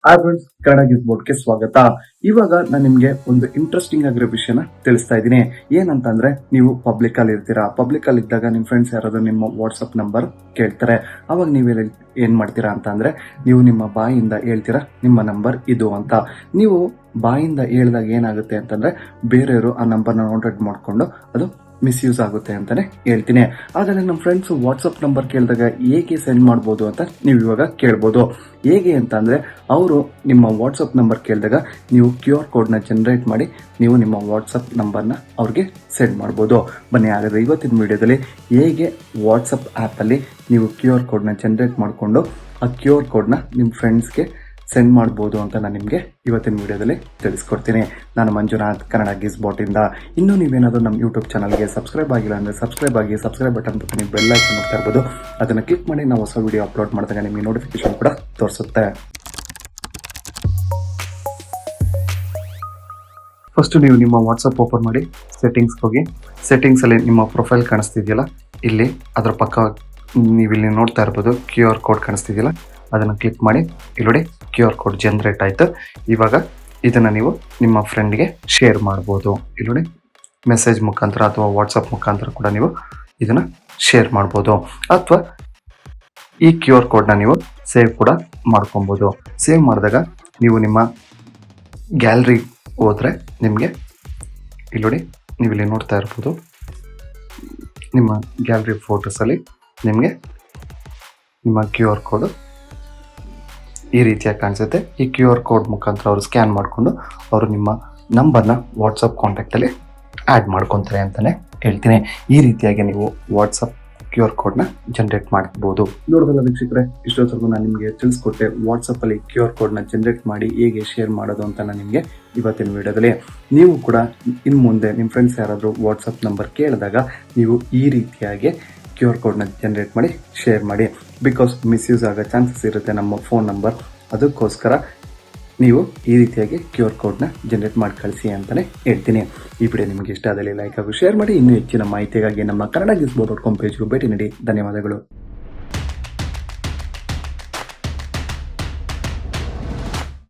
Hi friends, Kannada ಗಿಸ್ಬೋಟ್ಗೆ ಸ್ವಾಗತ. ಇವಾಗ ನಾನು ನಿಮ್ಗೆ ಒಂದು ಇಂಟ್ರೆಸ್ಟಿಂಗ್ ಆಗಿರೋ ವಿಷಯನ ತಿಳಿಸ್ತಾ ಇದ್ದೀನಿ. ಏನಂತಂದ್ರೆ, ನೀವು ಪಬ್ಲಿಕ್ ಅಲ್ಲಿ ಇರ್ತೀರಾ. ಪಬ್ಲಿಕ್ ಅಲ್ಲಿ ಇದ್ದಾಗ ನಿಮ್ ಫ್ರೆಂಡ್ಸ್ ಯಾರಾದ್ರೂ ನಿಮ್ಮ ವಾಟ್ಸಪ್ ನಂಬರ್ ಕೇಳ್ತಾರೆ. ಅವಾಗ ನೀವು ಏನ್ ಮಾಡ್ತೀರಾ ಅಂತ ಅಂದ್ರೆ, ನೀವು ನಿಮ್ಮ ಬಾಯಿಂದ ಹೇಳ್ತೀರಾ ನಿಮ್ಮ ನಂಬರ್ ಇದು ಅಂತ. ನೀವು ಬಾಯಿಂದ ಹೇಳಿದಾಗ ಏನಾಗುತ್ತೆ ಅಂತಂದ್ರೆ, ಬೇರೆಯವರು ಆ ನಂಬರ್ನ ನೋಟ್ ಮಾಡ್ಕೊಂಡು ಅದು ಮಿಸ್ಯೂಸ್ ಆಗುತ್ತೆ ಅಂತಾನೆ ಹೇಳ್ತೀನಿ. ಆದರೆ ನಮ್ಮ ಫ್ರೆಂಡ್ಸ್ ವಾಟ್ಸಪ್ ನಂಬರ್ ಕೇಳಿದಾಗ ಹೇಗೆ ಸೆಂಡ್ ಮಾಡ್ಬೋದು ಅಂತ ನೀವು ಇವಾಗ ಕೇಳ್ಬೋದು. ಹೇಗೆ ಅಂತಂದ್ರೆ, ಅವರು ನಿಮ್ಮ ವಾಟ್ಸಪ್ ನಂಬರ್ ಕೇಳಿದಾಗ ನೀವು QR ಕೋಡ್ನ ಜನರೇಟ್ ಮಾಡಿ ನೀವು ನಿಮ್ಮ ವಾಟ್ಸಪ್ ನಂಬರ್ನ ಅವ್ರಿಗೆ ಸೆಂಡ್ ಮಾಡ್ಬೋದು. ಬನ್ನಿ ಹಾಗಾದ್ರೆ ಇವತ್ತಿನ ವಿಡಿಯೋದಲ್ಲಿ ಹೇಗೆ ವಾಟ್ಸಪ್ ಆ್ಯಪಲ್ಲಿ ನೀವು QR ಕೋಡ್ನ ಜನರೇಟ್ ಮಾಡಿಕೊಂಡು ಆ QR ಕೋಡ್ನ ನಿಮ್ಮ ಫ್ರೆಂಡ್ಸ್ಗೆ ಸೆಂಡ್ ಮಾಡ್ಬೋದು ಅಂತ ನಾನು ನಿಮಗೆ ಇವತ್ತಿನ ವಿಡಿಯೋದಲ್ಲಿ ತಿಳಿಸ್ಕೊಡ್ತೀನಿ. ನಾನು ಮಂಜುನಾಥ್, ಕನ್ನಡ ಗಿಸ್ಬಾಟ್ ಇಂದ. ಇನ್ನೂ ನೀವೇನಾದರೂ ನಮ್ಮ ಯೂಟ್ಯೂಬ್ ಚಾನಲ್ಗೆ ಸಬ್ಸ್ಕ್ರೈಬ್ ಆಗಿಲ್ಲ ಅಂದರೆ ಸಬ್ಸ್ಕ್ರೈಬ್ ಆಗಿ. ಸಬ್ಸ್ಕ್ರೈಬ್ ಬಟನ್ ಪಕ್ಕ ನೀವು ಬೆಲ್ ಐಕಾನ್ ನೋಡ್ತಾ ಇರ್ಬೋದು. ಅದನ್ನು ಕ್ಲಿಕ್ ಮಾಡಿ ನಾವು ಹೊಸ ವಿಡಿಯೋ ಅಪ್ಲೋಡ್ ಮಾಡಿದಾಗ ನಿಮಗೆ ನೋಟಿಫಿಕೇಶನ್ ಕೂಡ ತೋರಿಸುತ್ತೆ. ಫಸ್ಟ್ ನೀವು ನಿಮ್ಮ ವಾಟ್ಸಪ್ ಓಪನ್ ಮಾಡಿ ಸೆಟ್ಟಿಂಗ್ಸ್ಗೆ ಹೋಗಿ. ಸೆಟ್ಟಿಂಗ್ಸಲ್ಲಿ ನಿಮ್ಮ ಪ್ರೊಫೈಲ್ ಕಾಣಿಸ್ತಿದೆಯಲ್ಲ, ಇಲ್ಲಿ ಅದರ ಪಕ್ಕ ನೀವಿಲ್ಲಿ ನೋಡ್ತಾ ಇರ್ಬೋದು QR ಕೋಡ್ ಕಾಣಿಸ್ತಿದೆಯಲ್ಲ, ಅದನ್ನು ಕ್ಲಿಕ್ ಮಾಡಿ. ಇಲ್ಲಿ ನೋಡಿ QR ಕೋಡ್ ಜನರೇಟ್ ಆಯಿತು. ಇವಾಗ ಇದನ್ನು ನೀವು ನಿಮ್ಮ ಫ್ರೆಂಡ್ಗೆ ಶೇರ್ ಮಾಡ್ಬೋದು. ಇಲ್ಲಿ ನೋಡಿ ಮೆಸೇಜ್ ಮುಖಾಂತರ ಅಥವಾ ವಾಟ್ಸಪ್ ಮುಖಾಂತರ ಕೂಡ ನೀವು ಇದನ್ನು ಶೇರ್ ಮಾಡ್ಬೋದು. ಅಥವಾ ಈ QR ಕೋಡ್ನ ನೀವು ಸೇವ್ ಕೂಡ ಮಾಡ್ಕೊಬೋದು. ಸೇವ್ ಮಾಡಿದಾಗ ನೀವು ನಿಮ್ಮ ಗ್ಯಾಲರಿ ಹೋದರೆ ನಿಮಗೆ ಇಲ್ಲಿ ನೋಡಿ, ನೀವು ಇಲ್ಲಿ ನೋಡ್ತಾ ಇರ್ಬೋದು, ನಿಮ್ಮ ಗ್ಯಾಲರಿ ಫೋಟೋಸಲ್ಲಿ ನಿಮಗೆ ನಿಮ್ಮ QR ಕೋಡು ಈ ರೀತಿಯಾಗಿ ಕಾಣಿಸುತ್ತೆ. ಈ QR ಕೋಡ್ ಮುಖಾಂತರ ಅವರು ಸ್ಕ್ಯಾನ್ ಮಾಡಿಕೊಂಡು ಅವರು ನಿಮ್ಮ ನಂಬರ್ನ ವಾಟ್ಸಪ್ ಕಾಂಟ್ಯಾಕ್ಟಲ್ಲಿ ಆ್ಯಡ್ ಮಾಡ್ಕೊತಾರೆ ಅಂತಲೇ ಹೇಳ್ತೀನಿ. ಈ ರೀತಿಯಾಗಿ ನೀವು ವಾಟ್ಸಪ್ QR ಕೋಡ್ನ ಜನರೇಟ್ ಮಾಡ್ಬೋದು. ನೋಡೋದಲ್ಲ ವೀಕ್ಷಕರೇ, ಇಷ್ಟೊತ್ತರೆಗೂ ನಾನು ನಿಮಗೆ ತಿಳಿಸ್ಕೊಟ್ಟೆ ವಾಟ್ಸಪ್ಪಲ್ಲಿ QR ಕೋಡ್ನ ಜನರೇಟ್ ಮಾಡಿ ಹೇಗೆ ಶೇರ್ ಮಾಡೋದು ಅಂತ ನಾನು ನಿಮಗೆ ಇವತ್ತಿನ ವಿಡಿಯೋದಲ್ಲಿ. ನೀವು ಕೂಡ ಇನ್ನು ಮುಂದೆ ನಿಮ್ಮ ಫ್ರೆಂಡ್ಸ್ ಯಾರಾದರೂ ವಾಟ್ಸಪ್ ನಂಬರ್ ಕೇಳಿದಾಗ ನೀವು ಈ ರೀತಿಯಾಗಿ QR ಕೋಡ್ನ ಜನರೇಟ್ ಮಾಡಿ ಶೇರ್ ಮಾಡಿ. ಬಿಕಾಸ್ ಮಿಸ್ಯೂಸ್ ಆಗೋ ಚಾನ್ಸಸ್ ಇರುತ್ತೆ ನಮ್ಮ ಫೋನ್ ನಂಬರ್. ಅದಕ್ಕೋಸ್ಕರ ನೀವು ಈ ರೀತಿಯಾಗಿ QR ಕೋಡ್ನ ಜನರೇಟ್ ಮಾಡಿ ಕಳಿಸಿ ಅಂತಲೇ ಹೇಳ್ತೀನಿ. ಈ ವಿಡಿಯೋ ನಿಮಗೆ ಇಷ್ಟ ಆದಲ್ಲಿ ಲೈಕ್ ಹಾಗೂ ಶೇರ್ ಮಾಡಿ. ಇನ್ನೂ ಹೆಚ್ಚಿನ ಮಾಹಿತಿಗಾಗಿ ನಮ್ಮ ಕನ್ನಡ ಗಿಸ್ಬೋಟ್.com ಪೇಜ್ಗೂ ಭೇಟಿ ನೀಡಿ. ಧನ್ಯವಾದಗಳು.